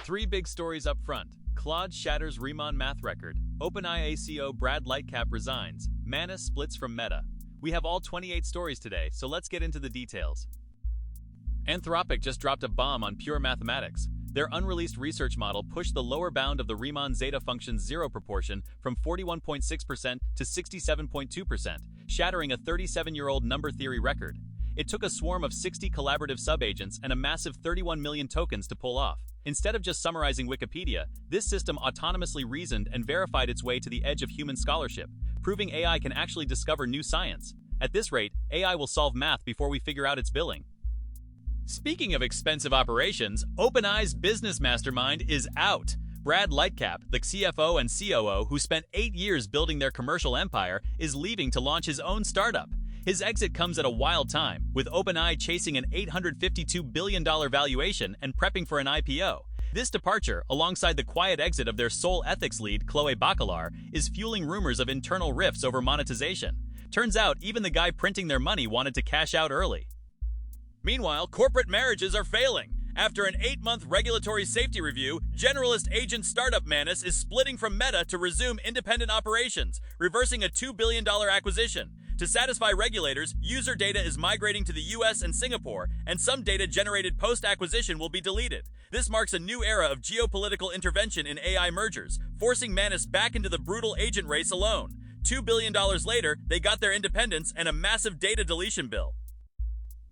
Three big stories up front. Claude shatters Riemann math record. OpenAI COO Brad Lightcap resigns. Manus splits from Meta. We have all 28 stories today, so let's get into the details. Anthropic just dropped a bomb on pure mathematics. Their unreleased research model pushed the lower bound of the Riemann zeta function's zero proportion from 41.6% to 67.2%, shattering a 37-year-old number theory record. It took a swarm of 60 collaborative subagents and a massive 31 million tokens to pull off. Instead of just summarizing Wikipedia, this system autonomously reasoned and verified its way to the edge of human scholarship, proving AI can actually discover new science. At this rate, AI will solve math before we figure out its billing. Speaking of expensive operations, OpenAI's business mastermind is out. Brad Lightcap, the CFO and COO who spent 8 years building their commercial empire, is leaving to launch his own startup. His exit comes at a wild time, with OpenAI chasing an $852 billion valuation and prepping for an IPO. This departure, alongside the quiet exit of their sole ethics lead, Chloe Bacalar, is fueling rumors of internal rifts over monetization. Turns out, even the guy printing their money wanted to cash out early. Meanwhile, corporate marriages are failing. After an 8-month regulatory safety review, generalist agent startup Manus is splitting from Meta to resume independent operations, reversing a $2 billion acquisition. To satisfy regulators, user data is migrating to the US and Singapore, and some data generated post-acquisition will be deleted. This marks a new era of geopolitical intervention in AI mergers, forcing Manus back into the brutal agent race alone. $2 billion later, they got their independence and a massive data deletion bill.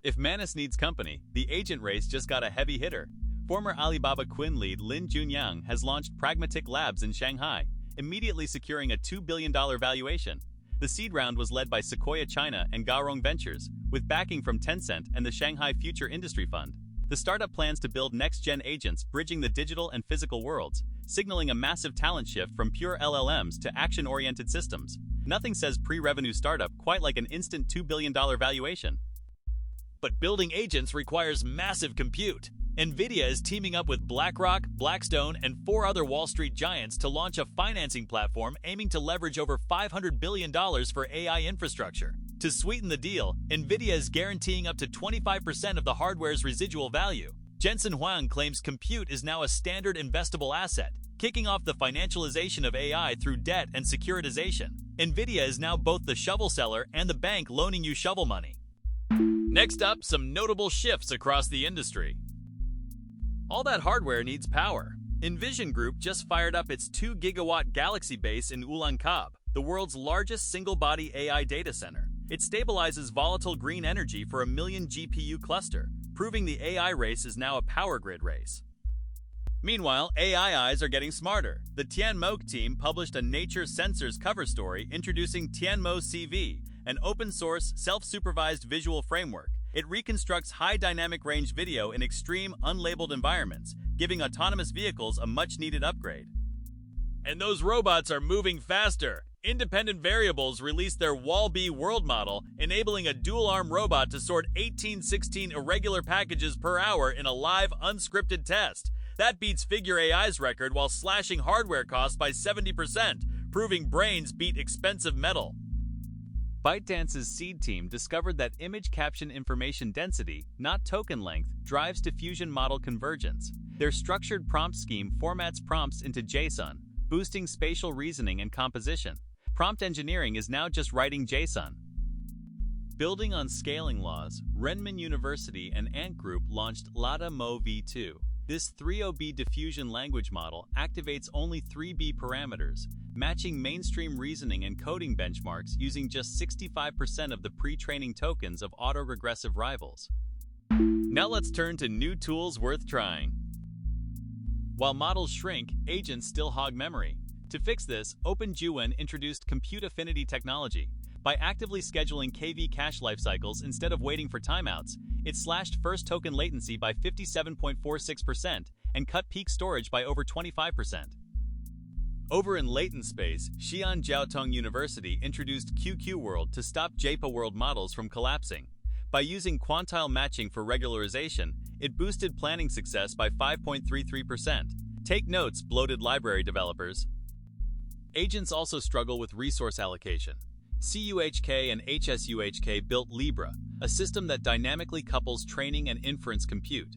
If Manus needs company, the agent race just got a heavy hitter. Former Alibaba Quinn lead Lin Junyang has launched Pragmatic Labs in Shanghai, immediately securing a $2 billion valuation. The seed round was led by Sequoia China and Gaorong Ventures, with backing from Tencent and the Shanghai Future Industry Fund. The startup plans to build next-gen agents bridging the digital and physical worlds, signaling a massive talent shift from pure LLMs to action-oriented systems. Nothing says pre-revenue startup quite like an instant $2 billion valuation. But building agents requires massive compute. NVIDIA is teaming up with BlackRock, Blackstone, and 4 other Wall Street giants to launch a financing platform aiming to leverage over $500 billion for AI infrastructure. To sweeten the deal, NVIDIA is guaranteeing up to 25% of the hardware's residual value. Jensen Huang claims compute is now a standard investable asset, kicking off the financialization of AI through debt and securitization. NVIDIA is now both the shovel seller and the bank loaning you shovel money. Next up, some notable shifts across the industry. All that hardware needs power. Envision Group just fired up its 2-gigawatt Galaxy base in Ulaanbaatar, the world's largest single-body AI data center. It stabilizes volatile green energy for a 1 million GPU cluster, proving the AI race is now a power grid race. Meanwhile, AI eyes are getting smarter. The Tianmo team published a Nature Sensors cover story introducing Tianmo CV, an open-source, self-supervised visual framework. It reconstructs high dynamic range video in extreme, unlabeled environments, giving autonomous vehicles a much-needed upgrade. And those robots are moving faster. Independent Variables released their Wall-B world model, enabling a dual-arm robot to sort 1816 irregular packages per hour in a live, unscripted test. That beats Figure AI's record while slashing hardware costs by 70%, proving brains beat expensive metal. ByteDance's seed team discovered that image caption information density, not token length, drives diffusion model convergence. Their structured prompt scheme formats prompts into JSON, boosting spatial reasoning and composition. Prompt engineering is now just writing JSON. Building on scaling laws, Renmin University and Ant Group launched Llama v2. This 3OB diffusion language model activates only 3B parameters, matching mainstream reasoning and coding benchmarks using just 65% of the pre-training tokens of autoregressive rivals. Now let's turn to new tools worth trying. While models shrink, agents still hog memory. To fix this, OpenGUIN introduced compute affinity technology. By actively scheduling KV cache lifecycles instead of waiting for timeouts, it slashed first token latency by 57.46% and cut peak storage by over 25%. Over in latent space, Xi'an Jiaotong University introduced QQ-World to stop JPA-World models from collapsing. By using quantile matching for regularization, it boosted planning success by 5.33%. Take notes, bloated library developers. Agents also struggle with resource allocation. CUHK and HSUHK built Libra, a system that dynamically couples training and inference compute.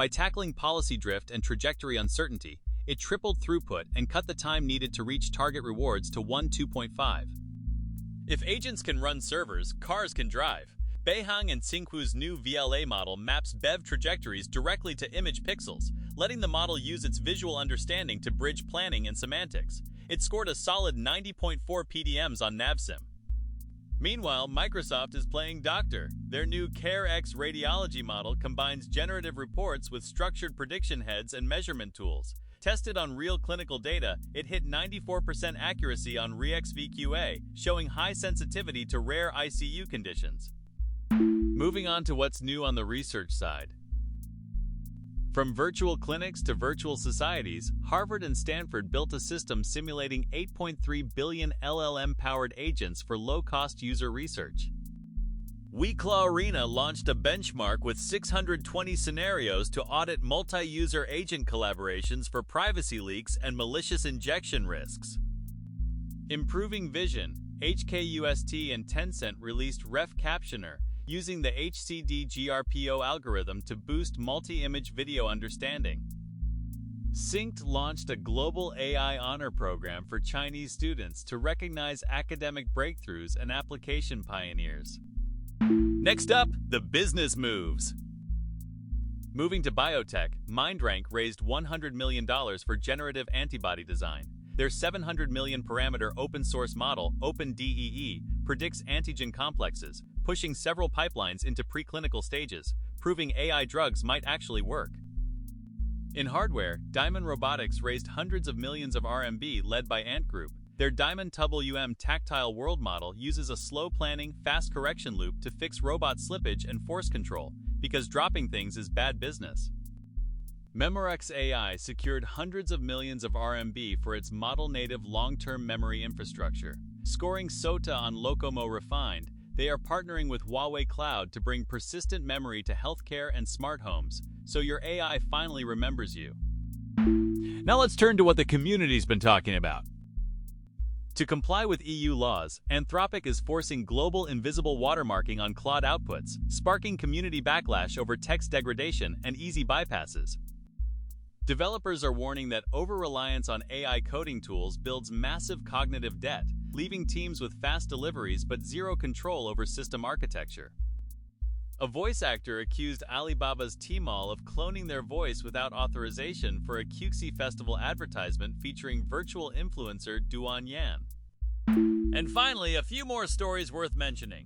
By tackling policy drift and trajectory uncertainty, it tripled throughput and cut the time needed to reach target rewards to 2.5. If agents can run servers, cars can drive. Beihang and Tsinghou's new VLA model maps BEV trajectories directly to image pixels, letting the model use its visual understanding to bridge planning and semantics. It scored a solid 90.4 PDMs on NavSim. Meanwhile, Microsoft is playing doctor. Their new CareX radiology model combines generative reports with structured prediction heads and measurement tools. Tested on real clinical data, it hit 94% accuracy on ReXVQA, showing high sensitivity to rare ICU conditions. Moving on to what's new on the research side. From virtual clinics to virtual societies, Harvard and Stanford built a system simulating 8.3 billion LLM-powered agents for low-cost user research. WeClaw Arena launched a benchmark with 620 scenarios to audit multi-user agent collaborations for privacy leaks and malicious injection risks. Improving vision, HKUST and Tencent released Ref Captioner, using the HCD-GRPO algorithm to boost multi-image video understanding. Synced launched a global AI honor program for Chinese students to recognize academic breakthroughs and application pioneers. Next up, the business moves. Moving to biotech, MindRank raised $100 million for generative antibody design. Their 700 million parameter open-source model, OpenDEE, predicts antigen complexes, pushing several pipelines into preclinical stages, proving AI drugs might actually work. In hardware, Diamond Robotics raised hundreds of millions of RMB led by Ant Group. Their Diamond WM tactile world model uses a slow planning, fast correction loop to fix robot slippage and force control, because dropping things is bad business. Memorex AI secured hundreds of millions of RMB for its model-native long-term memory infrastructure. Scoring SOTA on Locomo Refined, they are partnering with Huawei Cloud to bring persistent memory to healthcare and smart homes, so your AI finally remembers you. Now let's turn to what the community's been talking about. To comply with EU laws, Anthropic is forcing global invisible watermarking on Claude outputs, sparking community backlash over text degradation and easy bypasses. Developers are warning that over-reliance on AI coding tools builds massive cognitive debt, leaving teams with fast deliveries but zero control over system architecture. A voice actor accused Alibaba's Tmall of cloning their voice without authorization for a Qixi Festival advertisement featuring virtual influencer Duan Yan. And finally, a few more stories worth mentioning.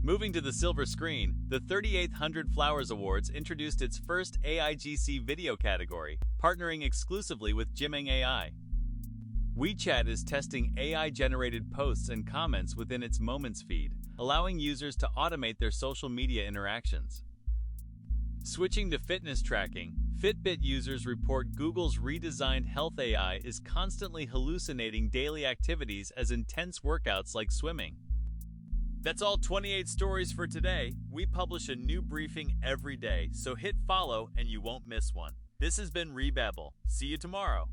Moving to the silver screen, the 3800 Flowers Awards introduced its first AIGC video category, partnering exclusively with Jimeng AI. WeChat is testing AI-generated posts and comments within its Moments feed, allowing users to automate their social media interactions. Switching to fitness tracking, Fitbit users report Google's redesigned Health AI is constantly hallucinating daily activities as intense workouts like swimming. That's all 28 stories for today. We publish a new briefing every day, so hit follow and you won't miss one. This has been Rebabble. See you tomorrow.